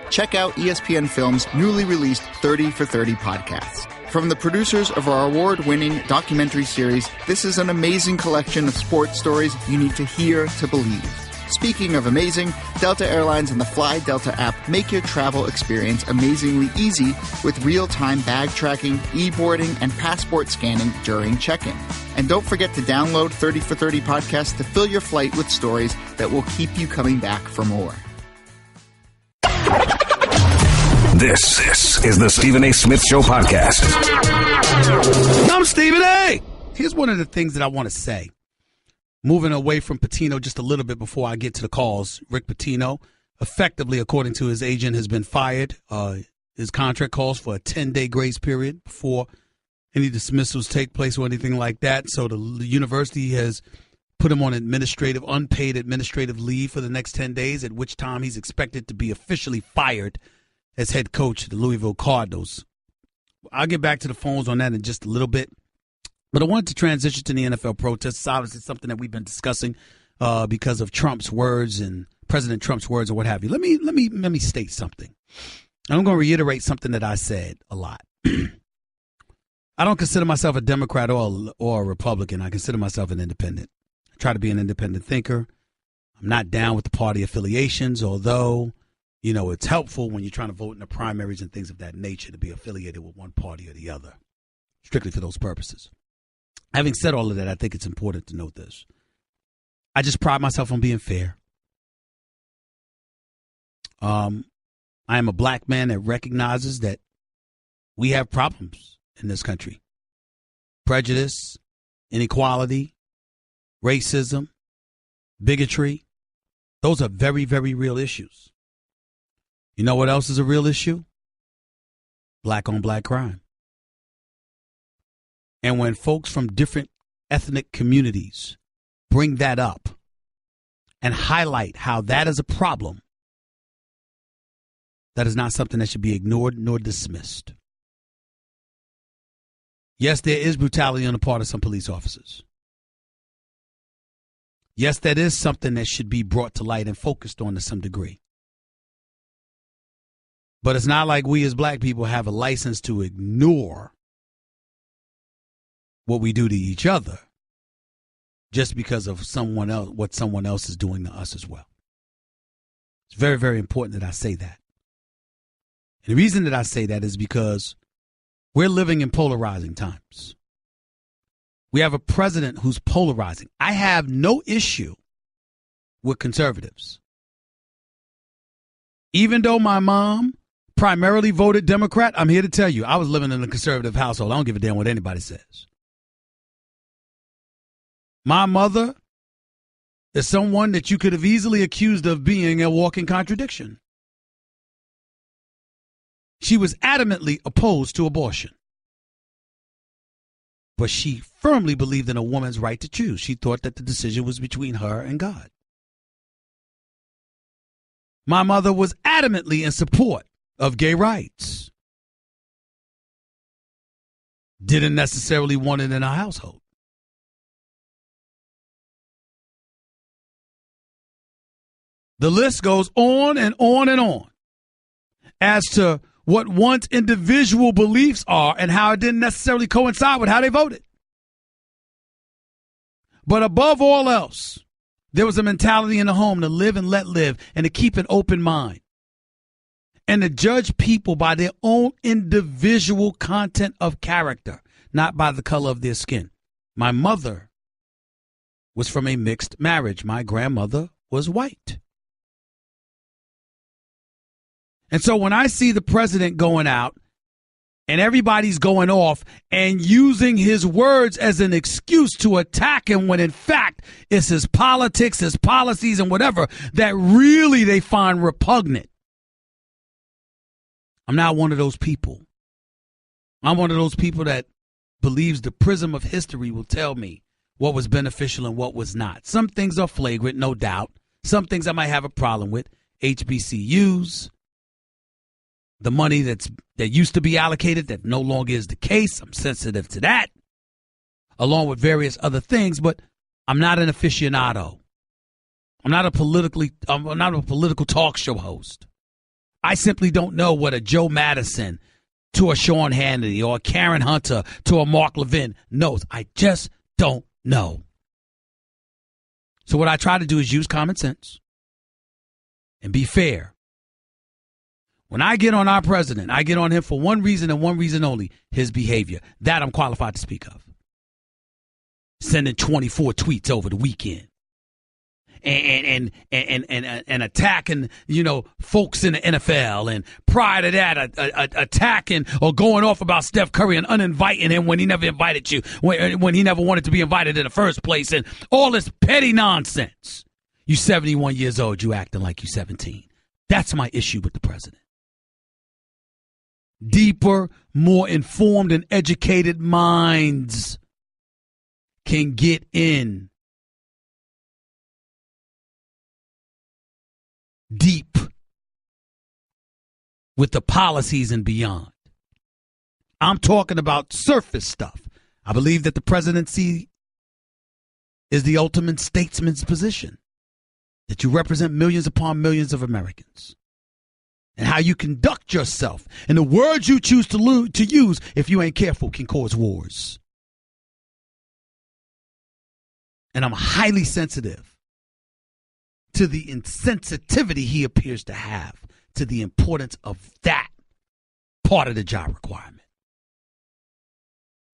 check out ESPN Film's newly released 30 for 30 podcast. From the producers of our award-winning documentary series, this is an amazing collection of sports stories you need to hear to believe. Speaking of amazing, Delta Airlines and the Fly Delta app make your travel experience amazingly easy with real-time bag tracking, e-boarding, and passport scanning during check-in. And don't forget to download 30 for 30 podcast to fill your flight with stories that will keep you coming back for more. This is the Stephen A. Smith Show podcast. I'm Stephen A. Here's one of the things that I want to say. Moving away from Pitino just a little bit before I get to the calls. Rick Pitino, effectively, according to his agent, has been fired. His contract calls for a 10-day grace period before any dismissals take place or anything like that. So the university has put him on unpaid administrative leave for the next 10 days, at which time he's expected to be officially fired as head coach of the Louisville Cardinals. I'll get back to the phones on that in just a little bit. But I wanted to transition to the NFL protests. It's obviously something that we've been discussing because of Trump's words and President Trump's words or what have you. Let me state something. I'm going to reiterate something that I said a lot. I don't consider myself a Democrat or a Republican. I consider myself an independent. I try to be an independent thinker. I'm not down with the party affiliations, although, you know, it's helpful when you're trying to vote in the primaries and things of that nature to be affiliated with one party or the other, strictly for those purposes. Having said all of that, I think it's important to note this. I just pride myself on being fair. I am a black man that recognizes that we have problems in this country. Prejudice, inequality, racism, bigotry. Those are very, very real issues. You know what else is a real issue? Black on black crime. And when folks from different ethnic communities bring that up and highlight how that is a problem, that is not something that should be ignored nor dismissed. Yes, there is brutality on the part of some police officers. Yes, that is something that should be brought to light and focused on to some degree. But it's not like we as black people have a license to ignore what we do to each other just because of someone else, what someone else is doing to us as well. It's very, very important that I say that. And the reason that I say that is because we're living in polarizing times. We have a president who's polarizing. I have no issue with conservatives. Even though my mom primarily voted Democrat, I'm here to tell you, I was living in a conservative household. I don't give a damn what anybody says. My mother is someone that you could have easily accused of being a walking contradiction. She was adamantly opposed to abortion. But she firmly believed in a woman's right to choose. She thought that the decision was between her and God. My mother was adamantly in support of gay rights. Didn't necessarily want it in our household. The list goes on and on and on as to what one's individual beliefs are and how it didn't necessarily coincide with how they voted. But above all else, there was a mentality in the home to live and let live and to keep an open mind and to judge people by their own individual content of character, not by the color of their skin. My mother was from a mixed marriage. My grandmother was white. And so when I see the president going out and everybody's going off and using his words as an excuse to attack him when in fact it's his politics, his policies and whatever that really they find repugnant. I'm not one of those people. I'm one of those people that believes the prism of history will tell me what was beneficial and what was not. Some things are flagrant, no doubt. Some things I might have a problem with. HBCUs. The money that used to be allocated that no longer is the case. I'm sensitive to that, along with various other things, but I'm not an aficionado. I'm not a political talk show host. I simply don't know what a Joe Madison to a Sean Hannity or a Karen Hunter to a Mark Levin knows. I just don't know. So what I try to do is use common sense and be fair. When I get on our president, I get on him for one reason and one reason only, his behavior. That I'm qualified to speak of. Sending 24 tweets over the weekend. And attacking, folks in the NFL, and prior to that, attacking or going off about Steph Curry and uninviting him when he never invited you, when he never wanted to be invited in the first place, and all this petty nonsense. You 71 years old, you acting like you 17. That's my issue with the president. Deeper, more informed and educated minds can get in deep with the policies and beyond. I'm talking about surface stuff. I believe that the presidency is the ultimate statesman's position, that you represent millions upon millions of Americans, and how you conduct yourself and the words you choose to use, if you ain't careful, can cause wars. And I'm highly sensitive to the insensitivity he appears to have to the importance of that part of the job requirement.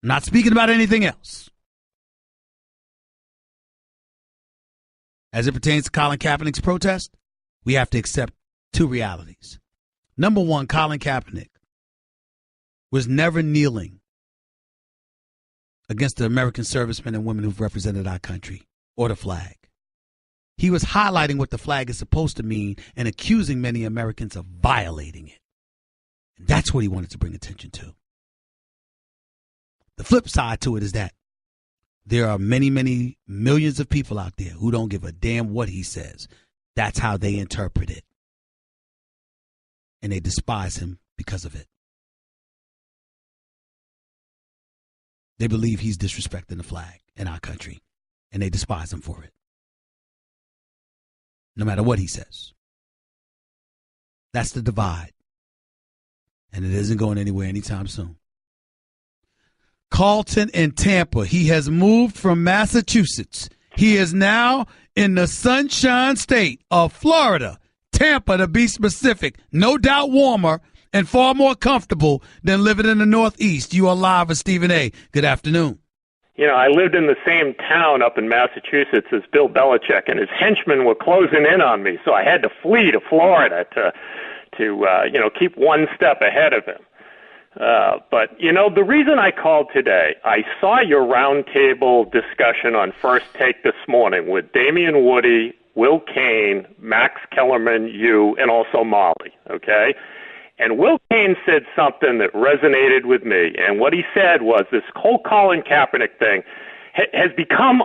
I'm not speaking about anything else. As it pertains to Colin Kaepernick's protest, we have to accept two realities. Number one, Colin Kaepernick was never kneeling against the American servicemen and women who've represented our country or the flag. He was highlighting what the flag is supposed to mean and accusing many Americans of violating it. And that's what he wanted to bring attention to. The flip side to it is that there are many, many millions of people out there who don't give a damn what he says. That's how they interpret it. And they despise him because of it. They believe he's disrespecting the flag in our country, and they despise him for it. No matter what he says. That's the divide. And it isn't going anywhere anytime soon. Carlton in Tampa. He has moved from Massachusetts. He is now in the Sunshine State of Florida. Tampa, to be specific. No doubt warmer and far more comfortable than living in the Northeast. You are live with Stephen A. Good afternoon. I lived in the same town up in Massachusetts as Bill Belichick, and his henchmen were closing in on me, so I had to flee to Florida to keep one step ahead of him. But the reason I called today, I saw your roundtable discussion on First Take this morning with Damian Woody, Will Cain, Max Kellerman, you, and also Molly, okay? And Will Cain said something that resonated with me, and what he said was this whole Colin Kaepernick thing has become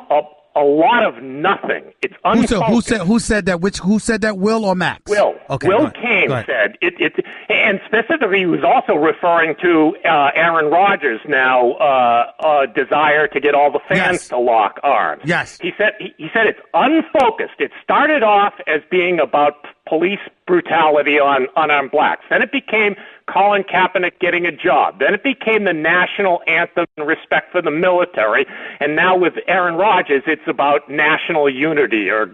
a lot of nothing. It's unfocused. Who said that? Who said that? Will or Max? Will. Okay, Will Cain said it, and specifically, he was also referring to Aaron Rodgers' now desire to get all the fans to lock arms. Yes. He said it's unfocused. It started off as being about police brutality on unarmed blacks. Then it became Colin Kaepernick getting a job. Then it became the national anthem and respect for the military. And now with Aaron Rodgers, it's about national unity or,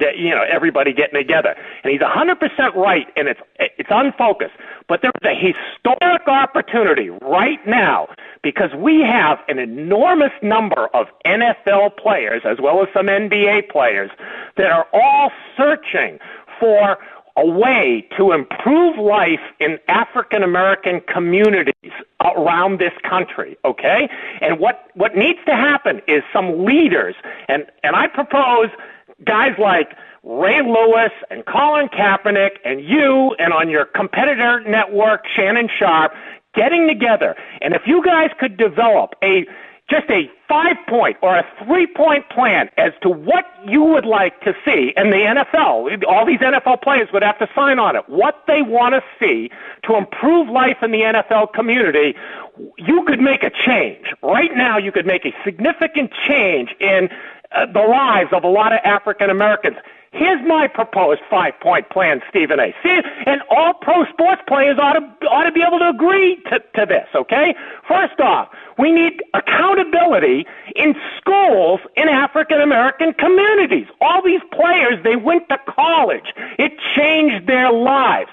everybody getting together. And he's 100% right, and it's unfocused. But there's a historic opportunity right now because we have an enormous number of NFL players as well as some NBA players that are all searching for a way to improve life in African-American communities around this country, okay? And what needs to happen is some leaders, and I propose guys like Ray Lewis and Colin Kaepernick and you and on your competitor network, Shannon Sharp, getting together. And if you guys could develop just a 5-point or a 3-point plan as to what you would like to see in the NFL. All these NFL players would have to sign on it. What they want to see to improve life in the NFL community, you could make a change. Right now, you could make a significant change in the lives of a lot of African Americans. Here's my proposed 5-point plan, Stephen A. See, and all pro sports players ought to be able to agree to this, okay? First off, we need accountability in schools in African-American communities. All these players, they went to college. It changed their lives.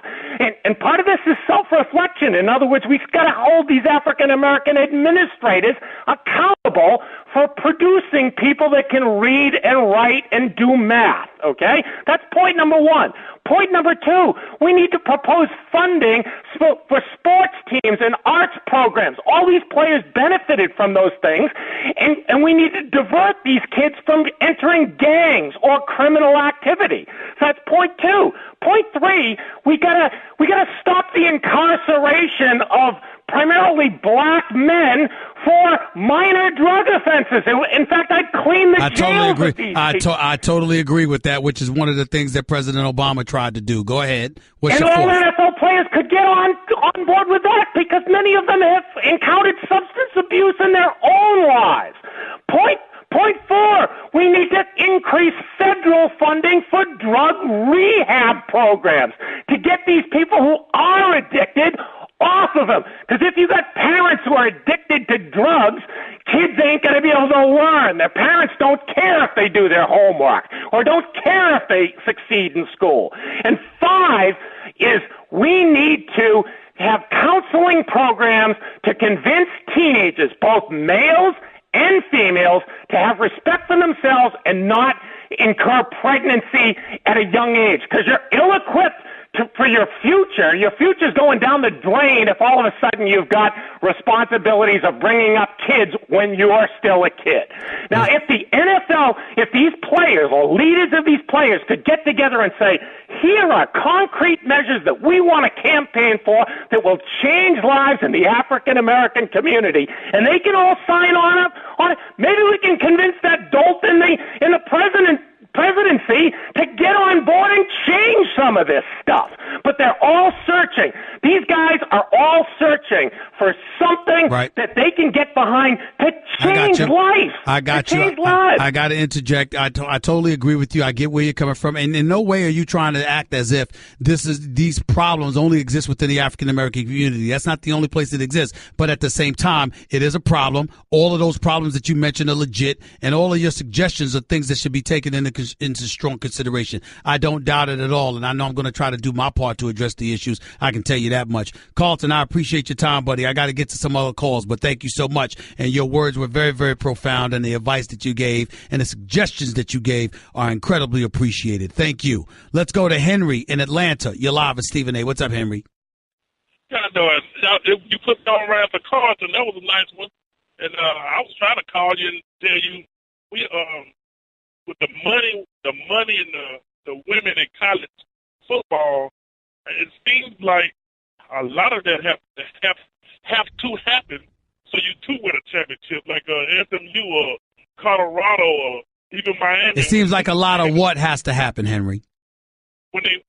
And part of this is self-reflection. In other words, we've got to hold these African-American administrators accountable for producing people that can read and write and do math, okay? That's point number one. Point number two, we need to propose funding for sports teams and arts programs. All these players benefited from those things, and we need to divert these kids from entering gangs or criminal activity. So that's point two. Point three, we gotta stop the incarceration of primarily black men for minor drug offenses. In fact, I'd clean the jails of these people. I totally agree with that, which is one of the things that President Obama tried to do. Go ahead. What's and your all fourth? NFL players could get on board with that because many of them have encountered substance abuse in their own lives. Point four, we need to increase federal funding for drug rehab programs to get these people who are addicted off of them. Because if you got parents who are addicted to drugs, kids ain't going to be able to learn. Their parents don't care if they do their homework or don't care if they succeed in school. And five is we need to have counseling programs to convince teenagers, both males and females, to have respect for themselves and not incur pregnancy at a young age, because you're ill-equipped for your future. Your future's going down the drain if all of a sudden you've got responsibilities of bringing up kids when you are still a kid. Now, if the NFL, if these players or leaders of these players could get together and say, here are concrete measures that we want to campaign for that will change lives in the African-American community, and they can all sign on it, maybe we can convince that dolt in the presidency to get on board and change some of this stuff. But they're all searching. These guys are all searching for something that they can get behind to change life. I got you. I got to interject. I totally agree with you. I get where you're coming from. And in no way are you trying to act as if these problems only exist within the African-American community. That's not the only place it exists. But at the same time, it is a problem. All of those problems that you mentioned are legit, and all of your suggestions are things that should be taken into strong consideration. I don't doubt it at all, and I know I'm going to try to do my part to address the issues. I can tell you that much. Carlton, I appreciate your time, buddy. I got to get to some other calls, but thank you so much. And your words were very, very profound, and the advice that you gave and the suggestions that you gave are incredibly appreciated. Thank you. Let's go to Henry in Atlanta. You're live with Stephen A. What's up, Henry? You put me on around the cards, and that was a nice one. And I was trying to call you and tell you, we with the money and the women in college football, it seems like a lot of that have to happen so you too win a championship, like SMU or Colorado or even Miami. It seems like a lot of what has to happen, Henry. When they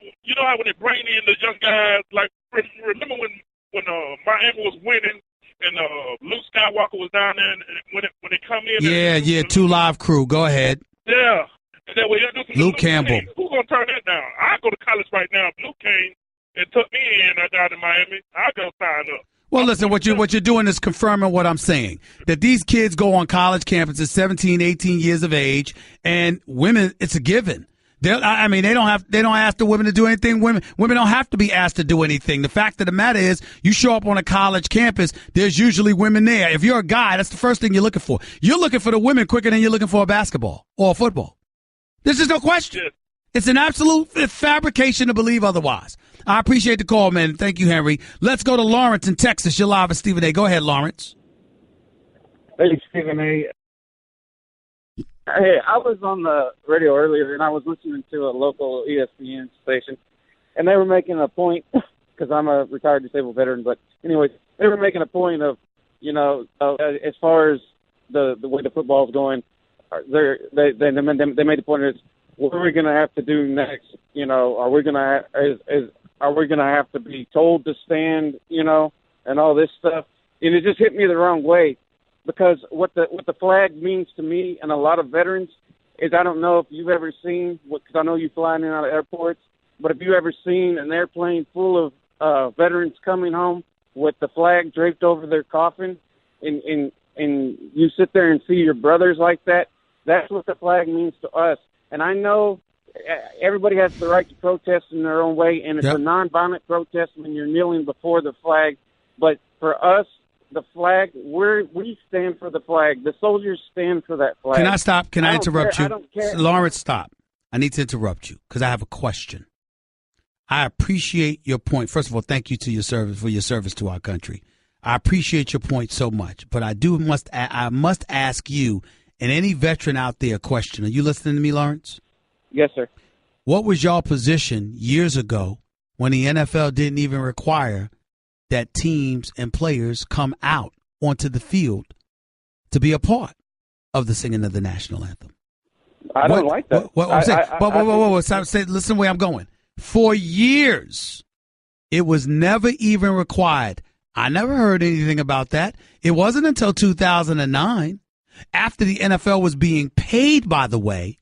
bring in the young guys, like remember when Miami was winning and Luke Skywalker was down there, and when they come in. Yeah, 2 Live Crew. Go ahead. Yeah. And then we Luke Campbell. Who's going to turn that down? I go to college right now. If Luke came and took me in down in Miami, I'll go sign up. Well, listen, what you're doing is confirming what I'm saying, that these kids go on college campuses 17, 18 years of age, and women, it's a given. They don't ask the women to do anything. Women don't have to be asked to do anything. The fact of the matter is, you show up on a college campus, there's usually women there. If you're a guy, that's the first thing you're looking for. You're looking for the women quicker than you're looking for a basketball or a football. There's just no question. It's an absolute fabrication to believe otherwise. I appreciate the call, man. Thank you, Henry. Let's go to Lawrence in Texas. You're live with Stephen A. Go ahead, Lawrence. Hey, Stephen A. Hey, I was on the radio earlier, and I was listening to a local ESPN station, and they were making a point, because I'm a retired disabled veteran, but anyways, they were making a point of, as far as the way the football's going, they made the point is, what are we going to have to do next? Are we going to have to be told to stand, and all this stuff? And it just hit me the wrong way, because what the flag means to me and a lot of veterans is I don't know if you've ever seen, because I know you fly in and out of airports, but if you've ever seen an airplane full of veterans coming home with the flag draped over their coffin, and you sit there and see your brothers like that, that's what the flag means to us. And I know everybody has the right to protest in their own way, and it's a nonviolent protest when you're kneeling before the flag. But for us, the flag, we stand for the flag. The soldiers stand for that flag. Can I stop? Can I interrupt you? I don't care. Lawrence, stop. I need to interrupt you because I have a question. I appreciate your point. First of all, thank you for your service to our country. I appreciate your point so much. But I must ask you and any veteran out there a question. Are you listening to me, Lawrence? Yes, sir. What was your position years ago when the NFL didn't even require that teams and players come out onto the field to be a part of the singing of the national anthem? I don't like that. Listen the way I'm going. For years, it was never even required. I never heard anything about that. It wasn't until 2009, after the NFL was being paid, by the way,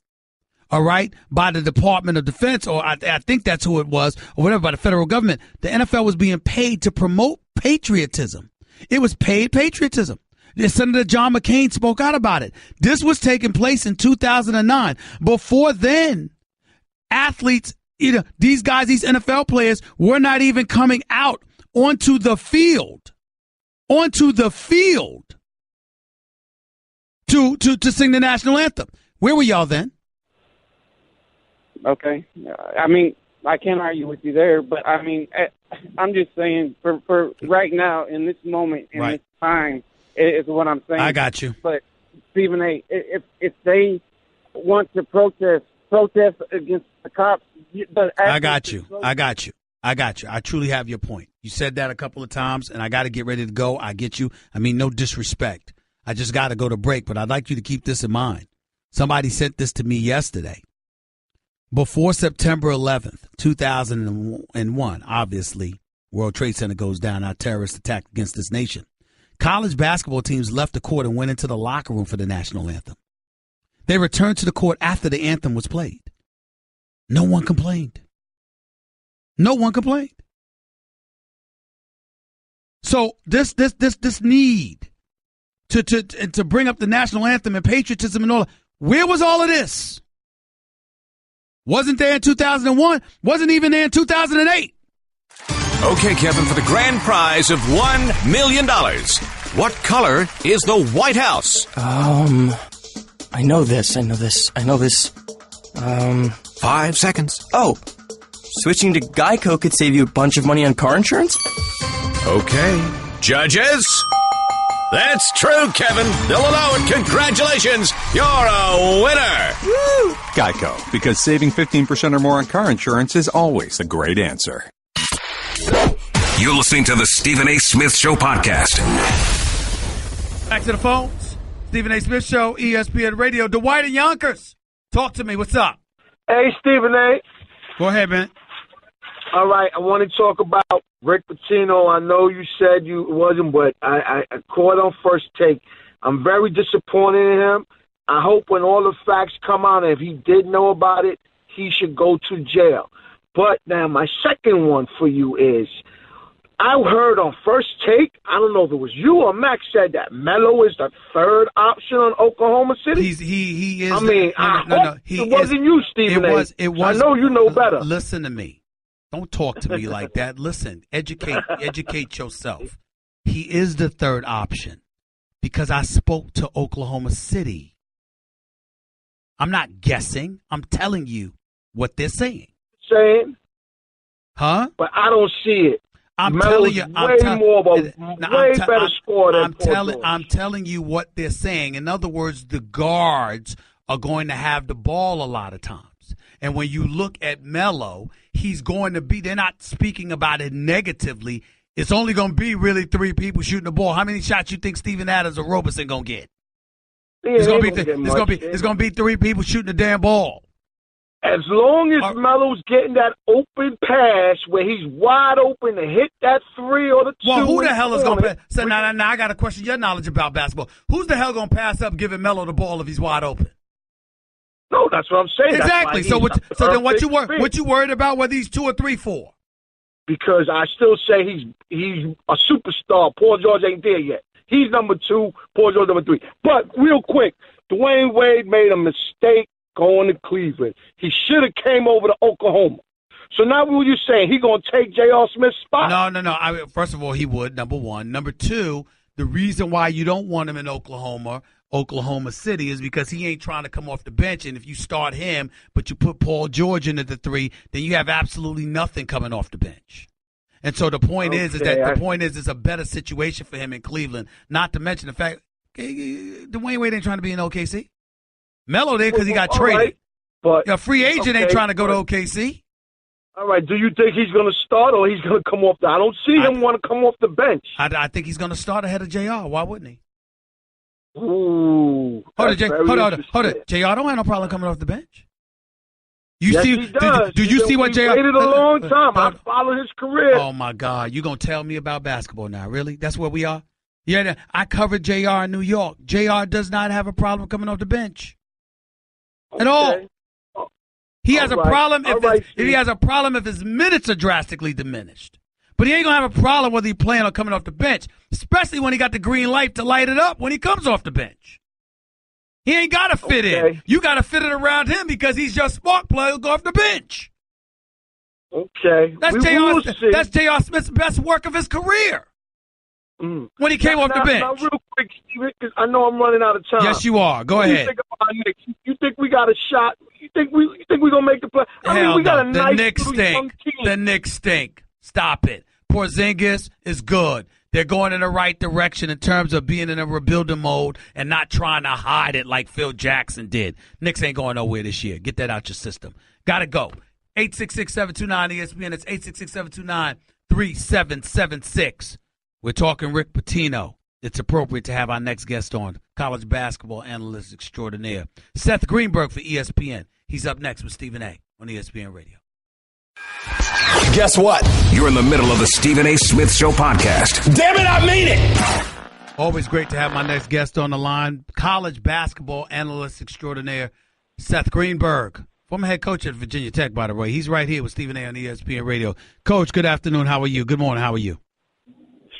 all right, by the Department of Defense, or I think that's who it was, or whatever, by the federal government. The NFL was being paid to promote patriotism. It was paid patriotism. Senator John McCain spoke out about it. This was taking place in 2009. Before then, athletes, these guys, these NFL players, were not even coming out onto the field to sing the national anthem. Where were y'all then? Okay. I mean, I can't argue with you there, but I mean, I'm just saying for right now, in this moment, in this time, is what I'm saying. I got you. But Stephen A., if they want to protest against the cops, I got you. I truly have your point. You said that a couple of times, and I got to get ready to go. I get you. I mean, no disrespect. I just got to go to break, but I'd like you to keep this in mind. Somebody sent this to me yesterday. Before September 11th, 2001, obviously, World Trade Center goes down, our terrorist attack against this nation. College basketball teams left the court and went into the locker room for the national anthem. They returned to the court after the anthem was played. No one complained. No one complained. So this need to bring up the national anthem and patriotism and all, where was all of this? Wasn't there in 2001. Wasn't even there in 2008. Okay, Kevin, for the grand prize of $1 million, what color is the White House? I know this. 5 seconds. Oh, switching to Geico could save you a bunch of money on car insurance? Okay. Judges? That's true, Kevin. They'll allow it. Congratulations. You're a winner. Woo! Geico, because saving 15% or more on car insurance is always a great answer. You're listening to the Stephen A. Smith Show podcast. Back to the phones. Stephen A. Smith Show, ESPN Radio. Dwight and Yonkers, talk to me. What's up? Hey, Stephen A. Go ahead, man. All right, I want to talk about Rick Pitino. I know you said you wasn't, but I caught on First Take. I'm very disappointed in him. I hope when all the facts come out, if he did know about it, he should go to jail. But now my second one for you is, I heard on First Take, I don't know if it was you or Max said that Melo is the third option on Oklahoma City. He is. I mean, it wasn't you, Stephen A. It was. I know you know better. Listen to me. Don't talk to me like that. Listen, educate yourself. He is the third option because I spoke to Oklahoma City. I'm not guessing. I'm telling you what they're saying. Huh? But I don't see it. I'm Melo's telling you. Way better score than I'm telling you what they're saying. In other words, the guards are going to have the ball a lot of times. And when you look at Melo, he's going to be, they're not speaking about it negatively. It's only going to be really 3 people shooting the ball. How many shots you think Steven Adams or Roberson going to get? Yeah, it's going to be 3 people shooting the damn ball. As long as Melo's getting that open pass where he's wide open to hit that 3 or the 2. Well, who the hell is going to pass? So now I got to question your knowledge about basketball. Who's the hell going to pass up giving Melo the ball if he's wide open? No, that's what I'm saying. Exactly. So then what you worried about whether he's 2 or 3 for? Because I still say he's a superstar. Paul George ain't there yet. He's number 2, Paul George number 3. But real quick, Dwayne Wade made a mistake going to Cleveland. He should have came over to Oklahoma. So now what you saying? He going to take J.R. Smith's spot? No. First of all, he would, number one. Number two, the reason why you don't want him in Oklahoma City, is because he ain't trying to come off the bench. And if you start him, but you put Paul George into the 3, then you have absolutely nothing coming off the bench. And so the point is it's a better situation for him in Cleveland. Not to mention the fact Dwayne Wade ain't trying to be in OKC. Melo there because he got traded. Right, but a free agent ain't trying to go to OKC. All right. Do you think he's going to start or he's going to come off I don't see him want to come off the bench. I think he's going to start ahead of JR. Why wouldn't he? Ooh. Hold it. JR don't have no problem coming off the bench. He does. Do you see what JR waited a long time? I followed his career. Oh my God! You gonna tell me about basketball now? Really? That's where we are. Yeah, I covered JR in New York. JR does not have a problem coming off the bench at all. He has a problem if he has a problem if his minutes are drastically diminished. But he ain't gonna have a problem whether he's playing or coming off the bench, especially when he got the green light to light it up when he comes off the bench. He ain't got to fit in. You got to fit it around him because he's your spark plug who'll go off the bench. Okay. That's J.R. Smith's best work of his career when he came off the bench. Now, real quick, because I know I'm running out of time. Yes, you are. Go ahead. You think we got a shot? You think we're going to make the play? We got a nice young team. The Knicks stink. Stop it. Porzingis is good. They're going in the right direction in terms of being in a rebuilding mode and not trying to hide it like Phil Jackson did. Knicks ain't going nowhere this year. Get that out your system. Got to go. 866-729-ESPN. It's 866-729-3776. We're talking Rick Pitino. It's appropriate to have our next guest on, college basketball analyst extraordinaire, Seth Greenberg for ESPN. He's up next with Stephen A. on ESPN Radio. Guess what? You're in the middle of the Stephen A. Smith Show podcast. Damn it, I mean it! Always great to have my next guest on the line, college basketball analyst extraordinaire, Seth Greenberg, former head coach at Virginia Tech, by the way. He's right here with Stephen A. on ESPN Radio. Coach, good afternoon. How are you? Good morning. How are you?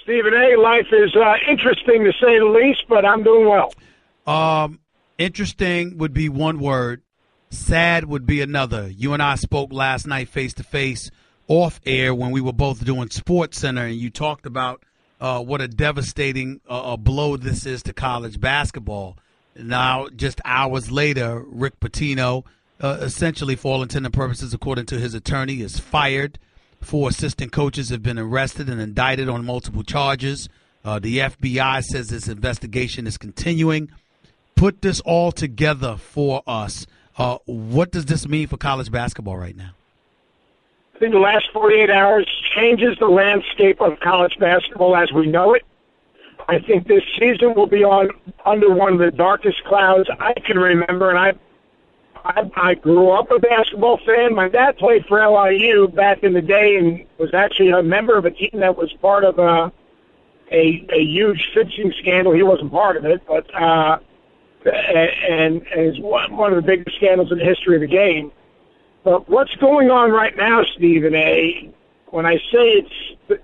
Stephen A., life is interesting to say the least, but I'm doing well. Interesting would be one word. Sad would be another. You and I spoke last night face-to-face off air when we were both doing Sports Center, and you talked about what a devastating blow this is to college basketball. Now, just hours later, Rick Pitino, essentially for all intents and purposes, according to his attorney, is fired. 4 assistant coaches have been arrested and indicted on multiple charges. The FBI says this investigation is continuing. Put this all together for us. What does this mean for college basketball right now? I think the last 48 hours changes the landscape of college basketball as we know it. I think this season will be under one of the darkest clouds I can remember, and I grew up a basketball fan. My dad played for LIU back in the day and was actually a member of a team that was part of a huge phishing scandal. He wasn't part of it, but and is one of the biggest scandals in the history of the game. But what's going on right now, Stephen A., when I say it's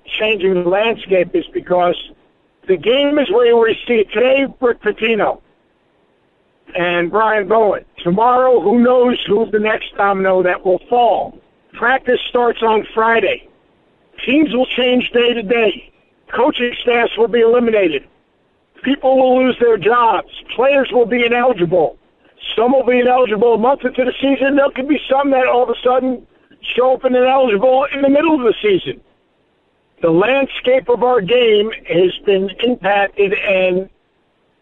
changing the landscape, is because the game is where we see it today. Rick Pitino and Brian Bowen. Tomorrow, who knows who's the next domino that will fall. Practice starts on Friday. Teams will change day to day. Coaching staffs will be eliminated. People will lose their jobs. Players will be ineligible. Some will be ineligible a month into the season. There could be some that all of a sudden show up and ineligible in the middle of the season. The landscape of our game has been impacted, and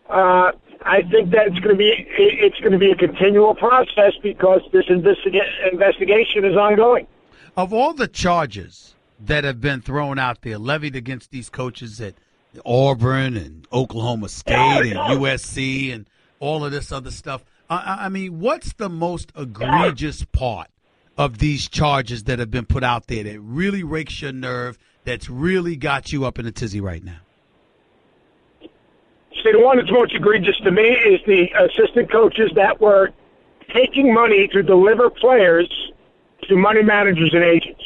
I think that it's going to be a continual process because this investigation is ongoing. Of all the charges that have been thrown out there, levied against these coaches at Auburn and Oklahoma State and USC and all of this other stuff, I mean, what's the most egregious part of these charges that have been put out there that really rakes your nerve, that's really got you up in a tizzy right now? See, the one that's most egregious to me is the assistant coaches that were taking money to deliver players to money managers and agents.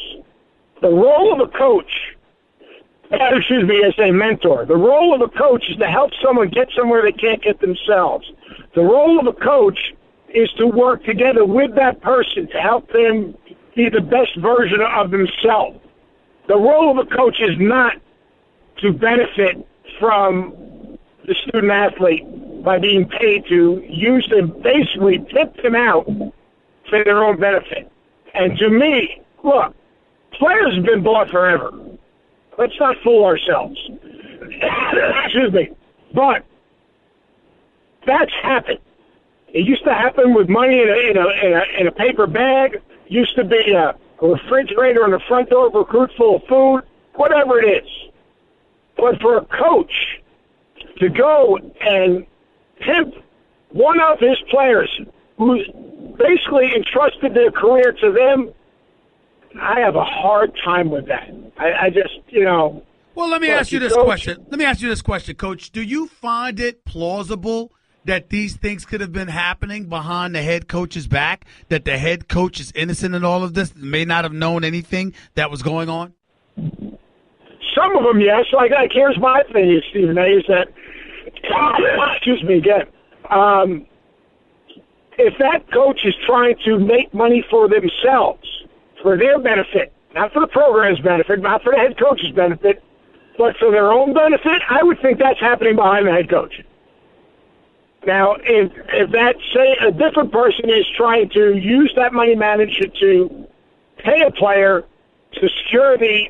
The role of a coach, as a mentor, the role of a coach is to help someone get somewhere they can't get themselves. The role of a coach is to work together with that person to help them be the best version of themselves. The role of a coach is not to benefit from the student athlete by being paid to use them, basically tip them out for their own benefit. And to me, look, players have been bought forever. Let's not fool ourselves. Excuse me. But that's happened. It used to happen with money in a paper bag. Used to be a refrigerator on the front door, a recruit full of food, whatever it is. But for a coach to go and pimp one of his players who basically entrusted their career to them, I have a hard time with that. I just, Well, let me ask you this question. Let me ask you this question, Coach. Do you find it plausible that these things could have been happening behind the head coach's back, that the head coach is innocent in all of this, may not have known anything that was going on? Some of them, yes. Like here's my thing, Stephen A., is that, excuse me again, if that coach is trying to make money for themselves, for their benefit, not for the program's benefit, not for the head coach's benefit, but for their own benefit, I would think that's happening behind the head coach. Now, if that, say, a different person is trying to use that money manager to pay a player to secure the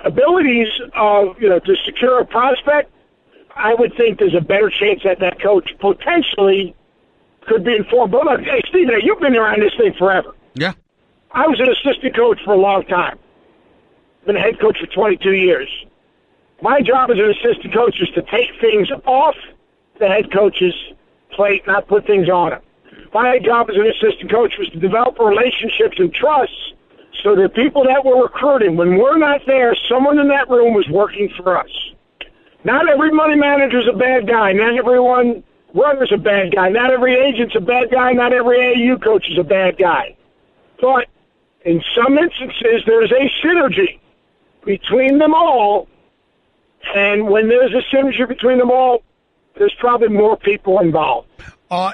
abilities of, to secure a prospect, I would think there's a better chance that that coach potentially could be informed. But look, hey, Stephen, you've been around this thing forever. Yeah. I was an assistant coach for a long time. Been a head coach for 22 years. My job as an assistant coach is to take things off the head coach's plate, not put things on him. My job as an assistant coach was to develop relationships and trust so the people that we're recruiting, when we're not there, someone in that room was working for us. Not every money manager's a bad guy. Not everyone runner's a bad guy. Not every agent's a bad guy. Not every AAU coach is a bad guy. But in some instances, there's a synergy between them all. And when there's a synergy between them all, there's probably more people involved.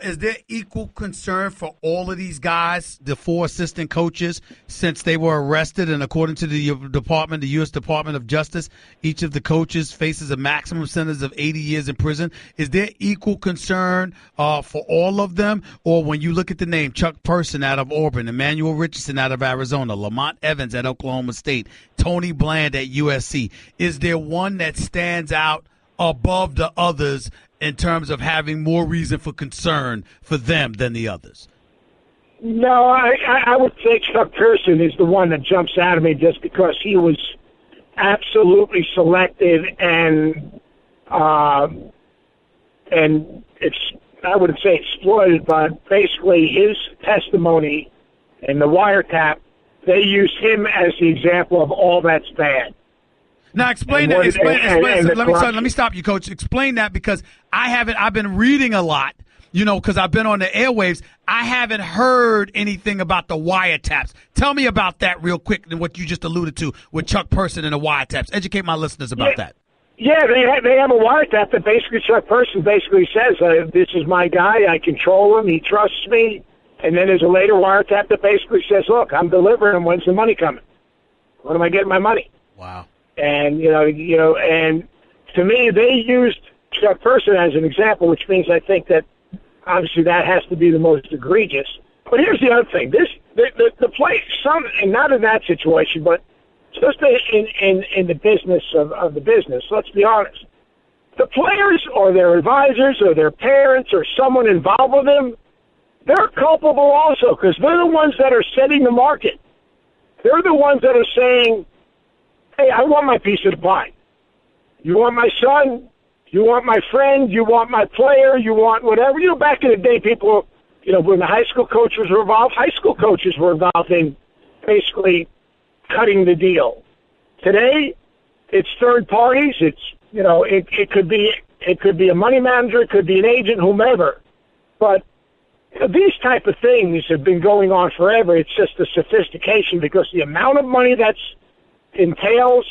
Is there equal concern for all of these guys, the 4 assistant coaches, since they were arrested? And according to the U.S. Department of Justice, each of the coaches faces a maximum sentence of 80 years in prison. Is there equal concern for all of them? Or when you look at the name, Chuck Person out of Auburn, Emmanuel Richardson out of Arizona, Lamont Evans at Oklahoma State, Tony Bland at USC, is there one that stands out above the others in terms of having more reason for concern for them than the others? No, I would say Chuck Pearson is the one that jumps out at me just because he was absolutely selective and it's, I wouldn't say exploited, but basically his testimony and the wiretap, they used him as the example of all that's bad. Now explain that. Let me stop you, Coach. Explain that, because I've been reading a lot, because I've been on the airwaves. I haven't heard anything about the wiretaps. Tell me about that real quick and what you just alluded to with Chuck Person and the wiretaps. Educate my listeners about that. Yeah, they have a wiretap that basically Chuck Person basically says, this is my guy, I control him, he trusts me. And then there's a later wiretap that basically says, look, I'm delivering him, when's the money coming? When am I getting my money? Wow. And, and to me, they used Chuck Person as an example, which means I think that obviously that has to be the most egregious. But here's the other thing. The play, and not in that situation, but just in the business of the business, let's be honest. The players or their advisors or their parents or someone involved with them, they're culpable also, because they're the ones that are setting the market. They're the ones that are saying, hey, I want my piece of the pie. You want my son? You want my friend? You want my player? You want whatever? Back in the day, people, when the high school coaches were involved, high school coaches were involved in basically cutting the deal. Today, it's third parties. It's, it could be a money manager. It could be an agent, whomever. But These type of things have been going on forever. It's just the sophistication because the amount of money that's entails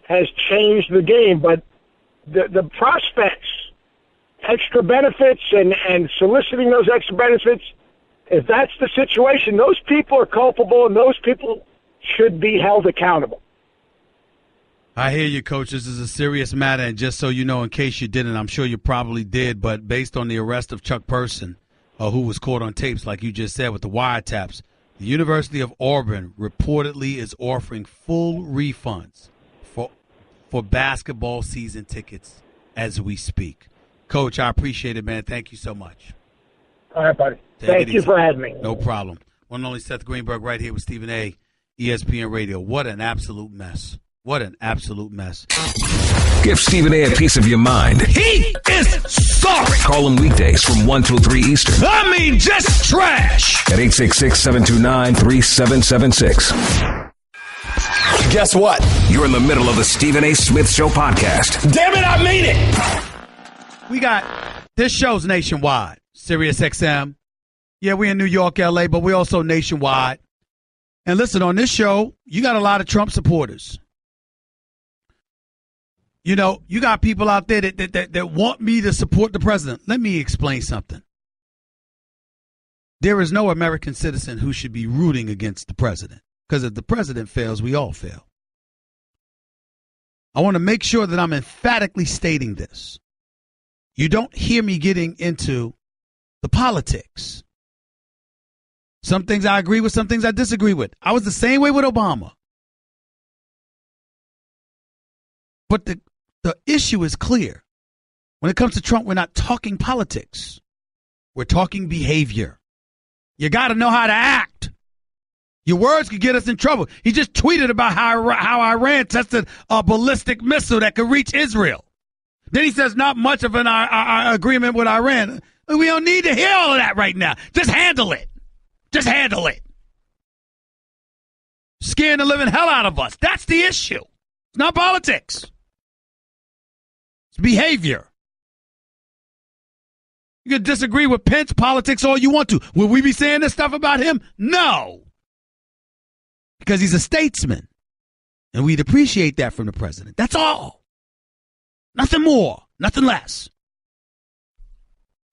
has changed the game. But the prospects, extra benefits and soliciting those extra benefits, if that's the situation, those people are culpable and those people should be held accountable. I hear you, Coach. This is a serious matter, and just so you know, in case you didn't, I'm sure you probably did, but based on the arrest of Chuck Person, who was caught on tapes, like you just said, with the wiretaps, the University of Auburn reportedly is offering full refunds for basketball season tickets as we speak. Coach, I appreciate it, man. Thank you so much. All right, buddy. Thank you for having me. No problem. One and only Seth Greenberg right here with Stephen A., ESPN Radio. What an absolute mess. What an absolute mess. Give Stephen A. piece of your mind. He is sorry. Call him weekdays from 1 till 3 Eastern. I mean, just trash. At 866-729-3776. Guess what? You're in the middle of the Stephen A. Smith Show podcast. Damn it, I mean it. We got this show's nationwide. Sirius XM. Yeah, we're in New York, LA, but we're also nationwide. And listen, on this show, you got a lot of Trump supporters. You know, you got people out there that want me to support the president. Let me explain something. There is no American citizen who should be rooting against the president. Because if the president fails, we all fail. I want to make sure that I'm emphatically stating this. You don't hear me getting into the politics. Some things I agree with, some things I disagree with. I was the same way with Obama. But the issue is clear. When it comes to Trump, we're not talking politics. We're talking behavior. You got to know how to act. Your words could get us in trouble. He just tweeted about how Iran tested a ballistic missile that could reach Israel. Then he says not much of an agreement with Iran. We don't need to hear all of that right now. Just handle it. Just handle it. Scaring the living hell out of us. That's the issue. It's not politics. It's behavior. You can disagree with Pence politics all you want to. Will we be saying this stuff about him? No. Because he's a statesman. And we'd appreciate that from the president. That's all. Nothing more. Nothing less.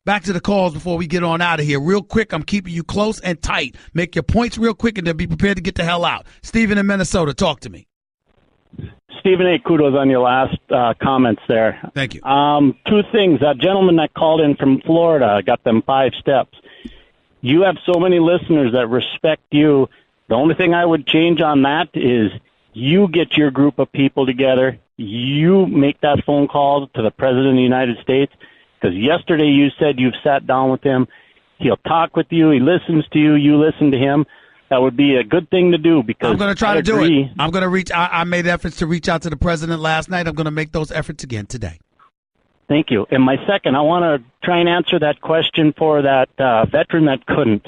Back to the calls before we get on out of here. Real quick, I'm keeping you close and tight. Make your points real quick and then be prepared to get the hell out. Stephen in Minnesota, talk to me. Stephen A., kudos on your last comments there. Thank you. Two things. That gentleman that called in from Florida got them 5 steps. You have so many listeners that respect you. The only thing I would change on that is you get your group of people together. You make that phone call to the President of the United States. Because yesterday you said you've sat down with him. He'll talk with you. He listens to you. You listen to him. That would be a good thing to do because I'm going to try to do it. I'm going to reach. I made efforts to reach out to the president last night. I'm going to make those efforts again today. Thank you. And my second, I want to try and answer that question for that veteran that couldn't.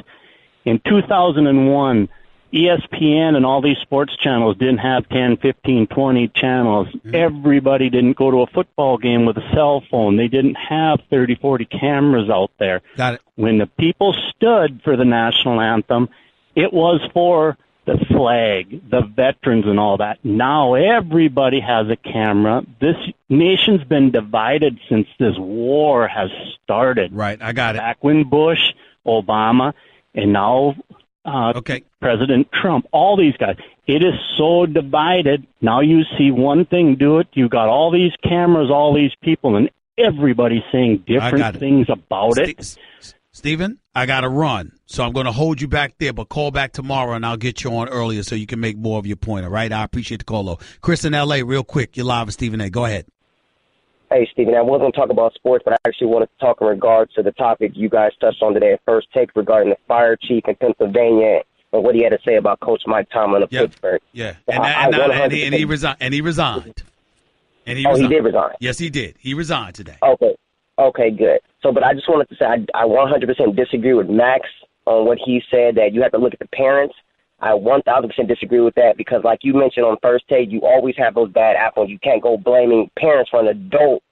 In 2001, ESPN and all these sports channels didn't have 10, 15, 20 channels. Mm-hmm. Everybody didn't go to a football game with a cell phone. They didn't have 30, 40 cameras out there. Got it. When the people stood for the national anthem, it was for the flag, the veterans and all that. Now everybody has a camera. This nation's been divided since this war has started. Right, I got it. Back when Bush, Obama, and now President Trump, all these guys. It is so divided. Now you see one thing do it. You got all these cameras, all these people, and everybody's saying different things about it. Stephen, I got to run, so I'm going to hold you back there, but call back tomorrow, and I'll get you on earlier so you can make more of your point, all right? I appreciate the call, though. Chris in L.A., real quick. You're live with Stephen A. Go ahead. Hey, Stephen, I wasn't going to talk about sports, but I actually wanted to talk in regards to the topic you guys touched on today at First Take regarding the fire chief in Pennsylvania and what he had to say about Coach Mike Tomlin of Pittsburgh. Yeah, and he resigned. And he resigned. He did resign? Yes, he did. He resigned today. Okay, good. So, but I just wanted to say I 100% disagree with Max on what he said, that you have to look at the parents. I 1,000% disagree with that because, like you mentioned on First Take, you always have those bad apples. You can't go blaming parents for an adult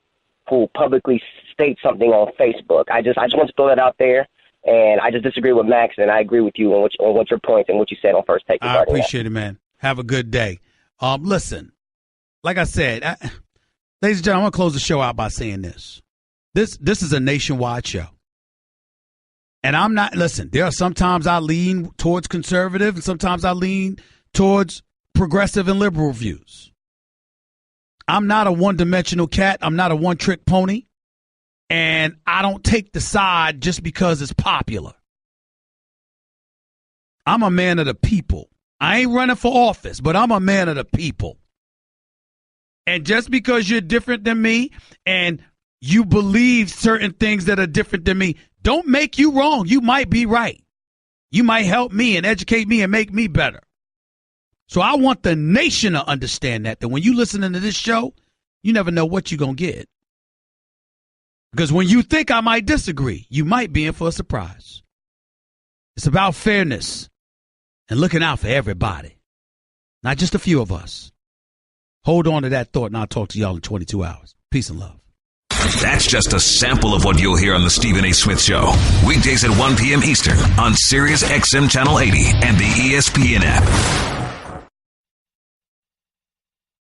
who publicly states something on Facebook. I just want to throw that out there. And I just disagree with Max, and I agree with you on what your points and what you said on First Take. I appreciate it, man. Have a good day. Listen, like I said, ladies and gentlemen, I'm going to close the show out by saying this. This is a nationwide show. And I'm not, listen, there are sometimes I lean towards conservative and sometimes I lean towards progressive and liberal views. I'm not a one-dimensional cat. I'm not a one-trick pony. And I don't take the side just because it's popular. I'm a man of the people. I ain't running for office, but I'm a man of the people. And just because you're different than me and you believe certain things that are different than me, don't make you wrong. You might be right. You might help me and educate me and make me better. So I want the nation to understand that when you listening to this show, you never know what you're going to get. Because when you think I might disagree, you might be in for a surprise. It's about fairness and looking out for everybody, not just a few of us. Hold on to that thought, and I'll talk to y'all in 22 hours. Peace and love. That's just a sample of what you'll hear on the Stephen A. Smith Show. Weekdays at 1 p.m. Eastern on Sirius XM Channel 80 and the ESPN app.